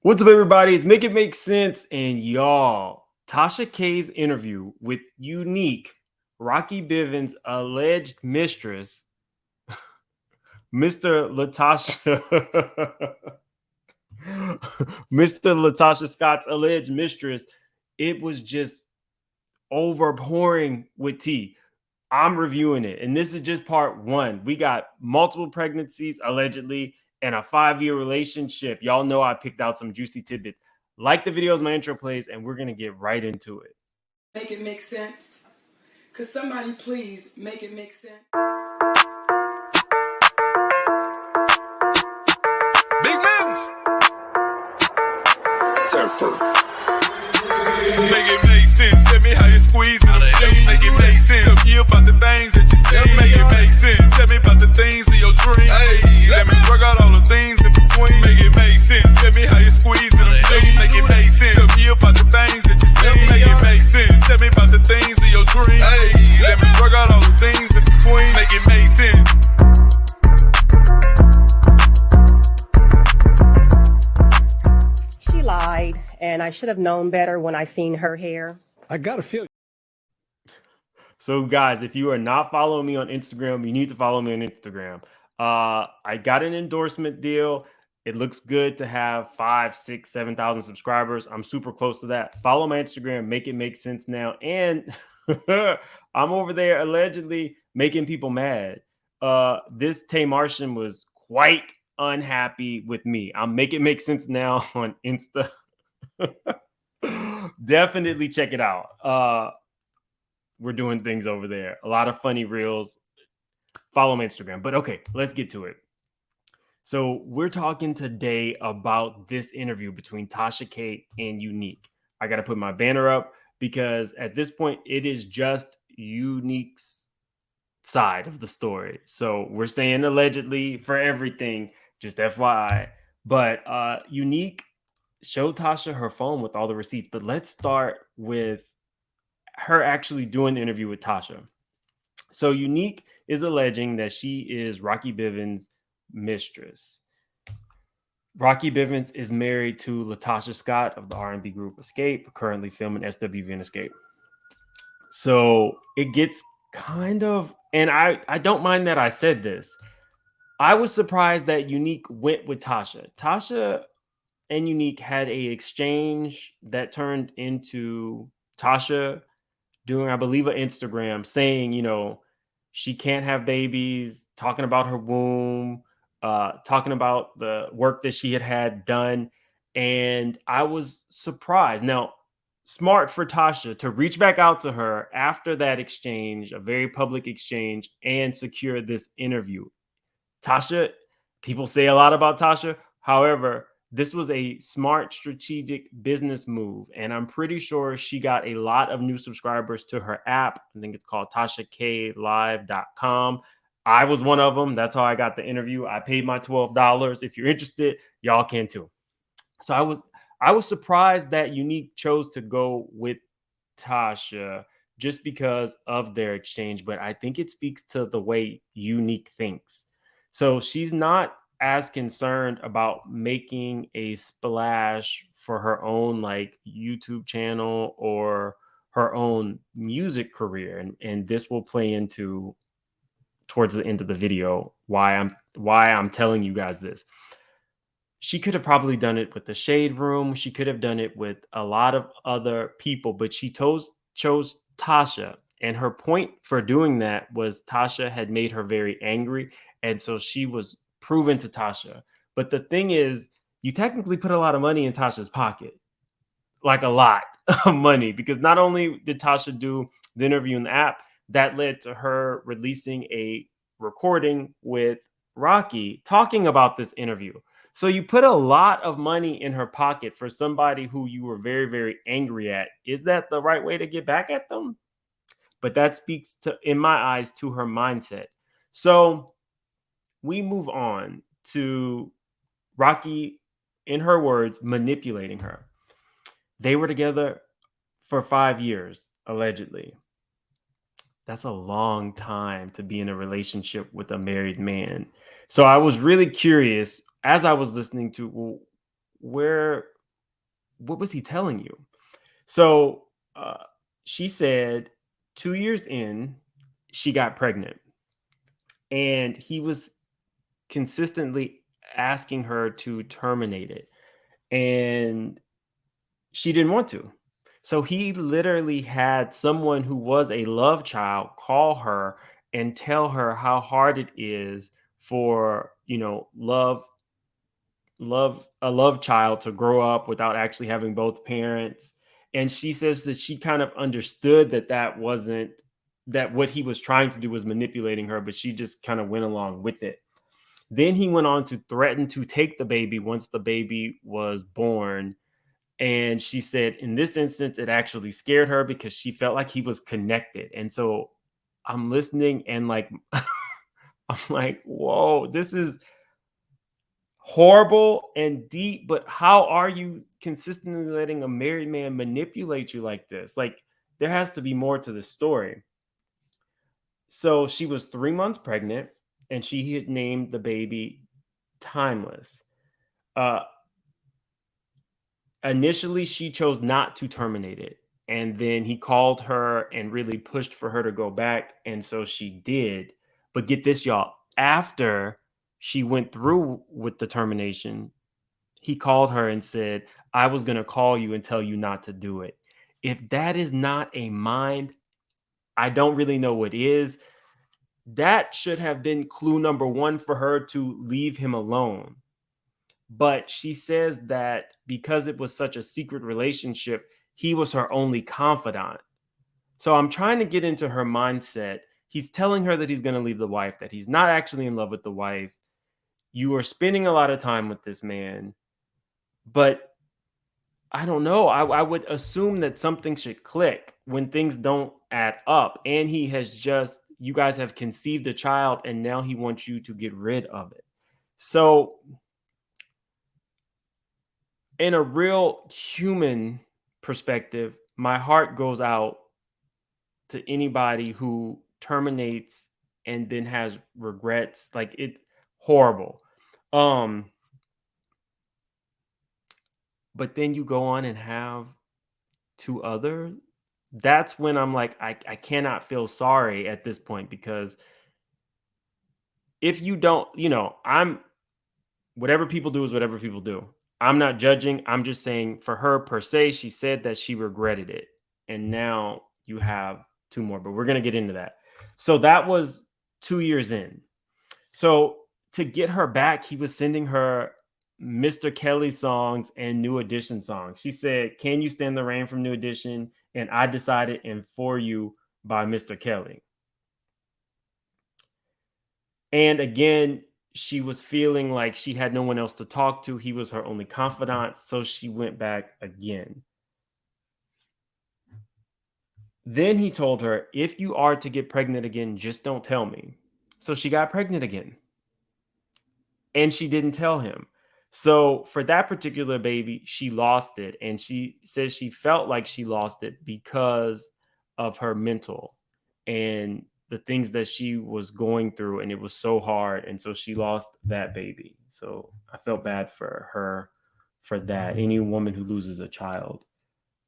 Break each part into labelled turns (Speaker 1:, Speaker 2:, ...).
Speaker 1: What's up, everybody? It's Make It Make Sense, and y'all, Tasha K's interview with Unique, Rocky Bivens' alleged mistress, Mr. Latasha, Mr. Latasha Scott's alleged mistress, it was just overpouring with tea. I'm reviewing it, and this is just part one. We got multiple pregnancies, allegedly, and a 5-year relationship. Y'all know I picked out some juicy tidbits. Like the video as my intro plays, and we're going to get right into it.
Speaker 2: Make it make sense. Could somebody please make it make sense?
Speaker 3: Big moves. Surfer. Make it make sense. Tell me how you squeeze it. Make it make sense. Tell me about the things that you see. Make it make sense. Tell me about the things of your dreams. Hey, let me work out all the things in between. Make it make sense. Tell me how you squeeze it. Make it make sense. Tell me about the things that you see. Make it make sense. Tell me about the things of your dreams. Hey, let me work out all the things in between. Make it make sense.
Speaker 4: She lied, and I should have known better when I seen her hair.
Speaker 5: I got a feeling.
Speaker 1: So, guys, if you are not following me on Instagram, you need to follow me on Instagram. I got an endorsement deal. It looks good to have 5, 6, 7,000 subscribers. I'm super close to that. Follow my Instagram, make it make sense now. And I'm over there allegedly making people mad. This Tay Martian was quite unhappy with me. I'm make it make sense now on Insta. Definitely check it out. We're doing things over there. A lot of funny reels. Follow my Instagram. But okay, let's get to it. So we're talking today about this interview between Tasha K and Unique. I got to put my banner up because at this point, it is just Unique's side of the story. So we're saying allegedly for everything, just FYI. But Unique showed Tasha her phone with all the receipts. But let's start with her actually doing the interview with Tasha. So Unique is alleging that she is Rocky Bivens' mistress. Rocky Bivens is married to Latocha Scott of the R&B group xscape, currently filming SWV and xscape. So it gets kind of, and I don't mind that I said this. I was surprised that Unique went with Tasha. Tasha and Unique had a exchange that turned into Tasha doing, I believe, an Instagram saying, you know, she can't have babies, talking about her womb, talking about the work that she had done. And I was surprised. Now, smart for Tasha to reach back out to her after that exchange, a very public exchange, and secure this interview. Tasha, people say a lot about Tasha. However, this was a smart strategic business move, and I'm pretty sure she got a lot of new subscribers to her app. I think it's called TashaKLive.com. I was one of them. That's how I got the interview. I paid my $12. If you're interested, y'all can too. So I was surprised that Unique chose to go with Tasha just because of their exchange, but I think it speaks to the way Unique thinks. So she's not as concerned about making a splash for her own like YouTube channel or her own music career. And this will play into towards the end of the video why I'm telling you guys this. She could have probably done it with the Shade Room. She could have done it with a lot of other people, but she chose Tasha. And her point for doing that was Tasha had made her very angry. And so she was proven to Tasha. But the thing is, you technically put a lot of money in Tasha's pocket, like a lot of money, because not only did Tasha do the interview in the app, that led to her releasing a recording with Rocky talking about this interview. So you put a lot of money in her pocket for somebody who you were very, very angry at. Is that the right way to get back at them? But that speaks to, in my eyes, to her mindset. So we move on to Rocky, in her words, manipulating her. They were together for 5 years, allegedly. That's a long time to be in a relationship with a married man. So I was really curious as I was listening to, well, what was he telling you? So she said 2 years in, she got pregnant, and he was consistently asking her to terminate it, and she didn't want to. So he literally had someone who was a love child call her and tell her how hard it is for, a love child to grow up without actually having both parents. And she says that she kind of understood that wasn't, that what he was trying to do was manipulating her, but she just kind of went along with it. Then he went on to threaten to take the baby once the baby was born. And she said in this instance, it actually scared her because she felt like he was connected. And so I'm listening and like, I'm like, whoa, this is horrible and deep, but how are you consistently letting a married man manipulate you like this? Like, there has to be more to the story. So she was 3 months pregnant, and she had named the baby Timeless. Uh, Initially, she chose not to terminate it. And then he called her and really pushed for her to go back. And so she did. But get this, y'all, after she went through with the termination, he called her and said, I was going to call you and tell you not to do it. If that is not a mind, I don't really know what is. That should have been clue number one for her to leave him alone. But she says that because it was such a secret relationship, he was her only confidant. So I'm trying to get into her mindset. He's telling her that he's going to leave the wife, that he's not actually in love with the wife. You are spending a lot of time with this man, but I don't know. I would assume that something should click when things don't add up. And you guys have conceived a child, and now he wants you to get rid of it. So, in a real human perspective, my heart goes out to anybody who terminates and then has regrets. Like, it's horrible. But then you go on and have two other. That's when I'm like, I cannot feel sorry at this point, because if you don't, whatever people do is whatever people do. I'm not judging. I'm just saying for her per se, she said that she regretted it. And now you have two more, but we're going to get into that. So that was 2 years in. So to get her back, he was sending her Mr. Kelly songs and New Edition songs. She said, Can You Stand the Rain from New Edition? And I Decided and For You by Mr. Kelly. And again, she was feeling like she had no one else to talk to. He was her only confidant. So she went back again. Then he told her, if you are to get pregnant again, just don't tell me. So she got pregnant again. And she didn't tell him. So for that particular baby, she lost it. And she says she felt like she lost it because of her mental and the things that she was going through. And it was so hard. And so she lost that baby. So I felt bad for her for that. Any woman who loses a child,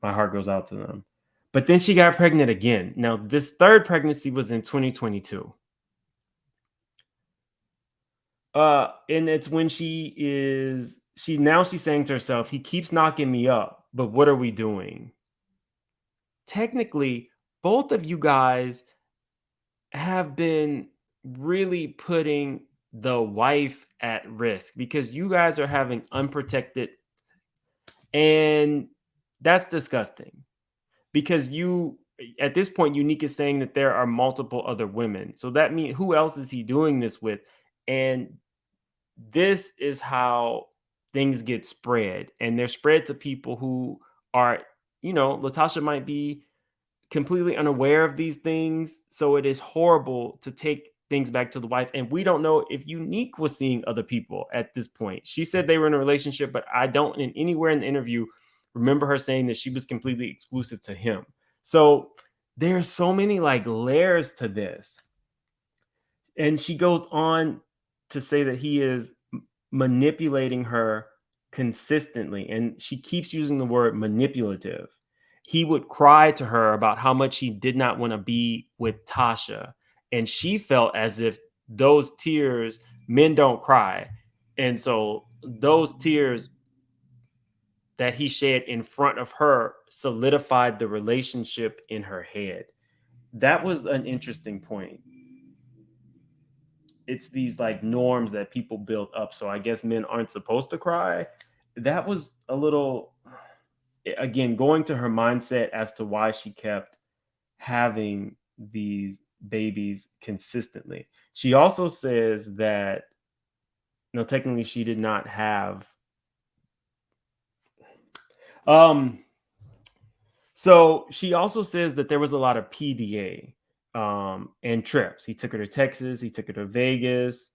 Speaker 1: my heart goes out to them. But then she got pregnant again. Now, this third pregnancy was in 2022. And it's when she's saying to herself, he keeps knocking me up, but what are we doing? Technically, both of you guys have been really putting the wife at risk because you guys are having unprotected, and that's disgusting because at this point, Unykue is saying that there are multiple other women. So that means who else is he doing this with? And this is how things get spread, and they're spread to people who are, Latasha might be completely unaware of these things. So it is horrible to take things back to the wife. And we don't know if Unykue was seeing other people at this point. She said they were in a relationship, but I don't anywhere in the interview remember her saying that she was completely exclusive to him. So there's so many layers to this. And she goes on to say that he is manipulating her consistently, and she keeps using the word manipulative. He would cry to her about how much he did not want to be with Tasha, and she felt as if those tears, men don't cry, and so those tears that he shed in front of her solidified the relationship in her head. That was an interesting point. It's these like norms that people build up. So I guess men aren't supposed to cry. That was a little, again, going to her mindset as to why she kept having these babies consistently. She also says that, no, technically she did not have. So she also says that there was a lot of PDA and trips. He took her to Texas. He took her to Vegas.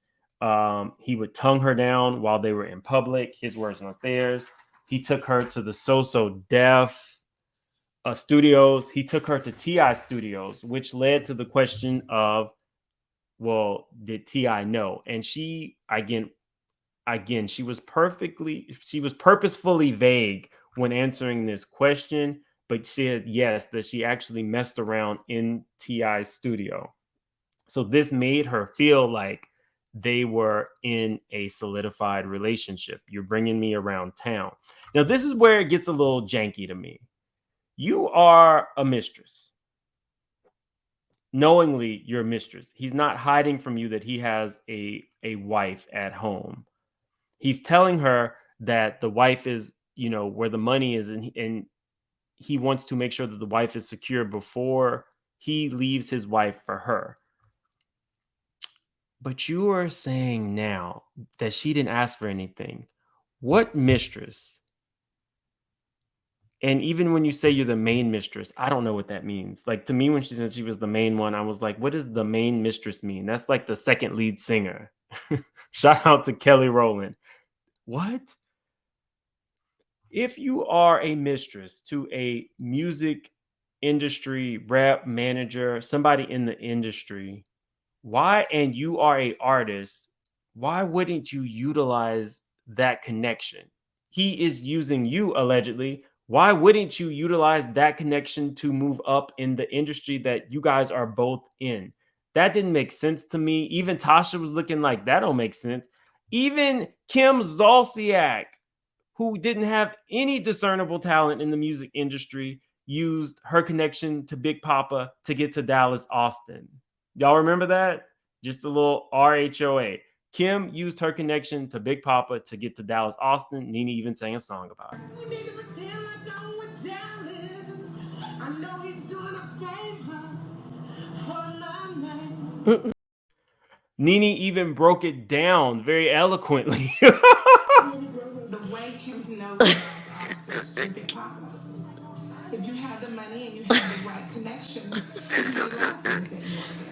Speaker 1: He would tongue her down while they were in public. His words, not theirs. He took her to the So Def studios. He took her to T.I. studios, which led to the question of, well, did T.I. know? And she, again, she was purposefully vague when answering this question, but said yes, that she actually messed around in T.I.'s studio. So this made her feel like they were in a solidified relationship. You're bringing me around town. Now, this is where it gets a little janky to me. You are a mistress. Knowingly, you're a mistress. He's not hiding from you that he has a wife at home. He's telling her that the wife is, where the money is, and he wants to make sure that the wife is secure before he leaves his wife for her. But you are saying now that she didn't ask for anything. What mistress? And even when you say you're the main mistress, I don't know what that means. Like, to me, when she said she was the main one, I was like, what does the main mistress mean? That's like the second lead singer. Shout out to Kelly Rowland. What? If you are a mistress to a music industry rep manager, somebody in the industry, and you are an artist, why wouldn't you utilize that connection? He is using you allegedly. Why wouldn't you utilize that connection to move up in the industry that you guys are both in? That didn't make sense to me. Even Tasha was looking like that don't make sense. Even Kim Zolciak, who didn't have any discernible talent in the music industry, used her connection to Big Papa to get to Dallas, Austin. Y'all remember that? Just a little RHOA. Kim used her connection to Big Papa to get to Dallas, Austin. Nene even sang a song about it.
Speaker 2: We need to pretend like I'm with Dallas. I know he's doing a favor for my man.
Speaker 3: Nene even broke it down very eloquently.
Speaker 2: The way Kim's nose is also Big Papa. If you have the money and you have the right connections, you can get a lot of things that you want to get.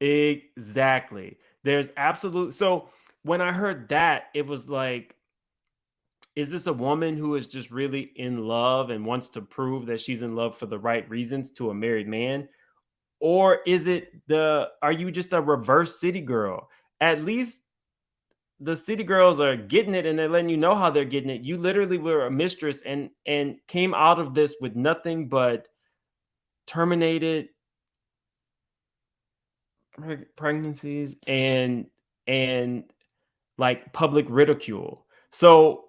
Speaker 1: Exactly. There's absolute. So when I heard that, it was like, is this a woman who is just really in love and wants to prove that she's in love for the right reasons to a married man? Or is it are you just a reverse city girl? At least the city girls are getting it and they're letting you know how they're getting it. You literally were a mistress and came out of this with nothing but terminated pregnancies and like public ridicule. So,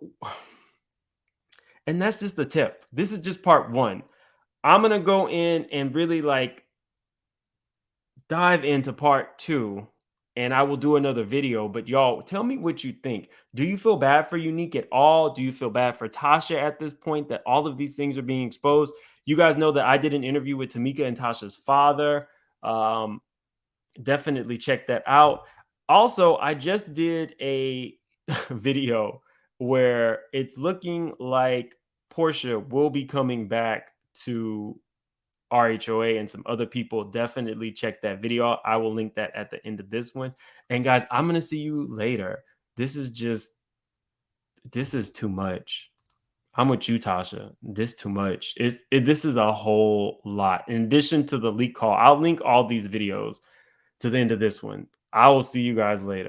Speaker 1: and that's just the tip. This is just part one. I'm going to go in and really like dive into part two, and I will do another video. But y'all, tell me what you think. Do you feel bad for Unykue at all? Do you feel bad for Tasha at this point that all of these things are being exposed? You guys know that I did an interview with Tamika and Tasha's father. Definitely check that out. Also, I just did a video where it's looking like Portia will be coming back to RHOA and some other people. Definitely check that video out. I will link that at the end of this one. And guys, I'm going to see you later. This is too much. I'm with you, Tasha. This too much. This is a whole lot. In addition to the leak call, I'll link all these videos to the end of this one. I will see you guys later.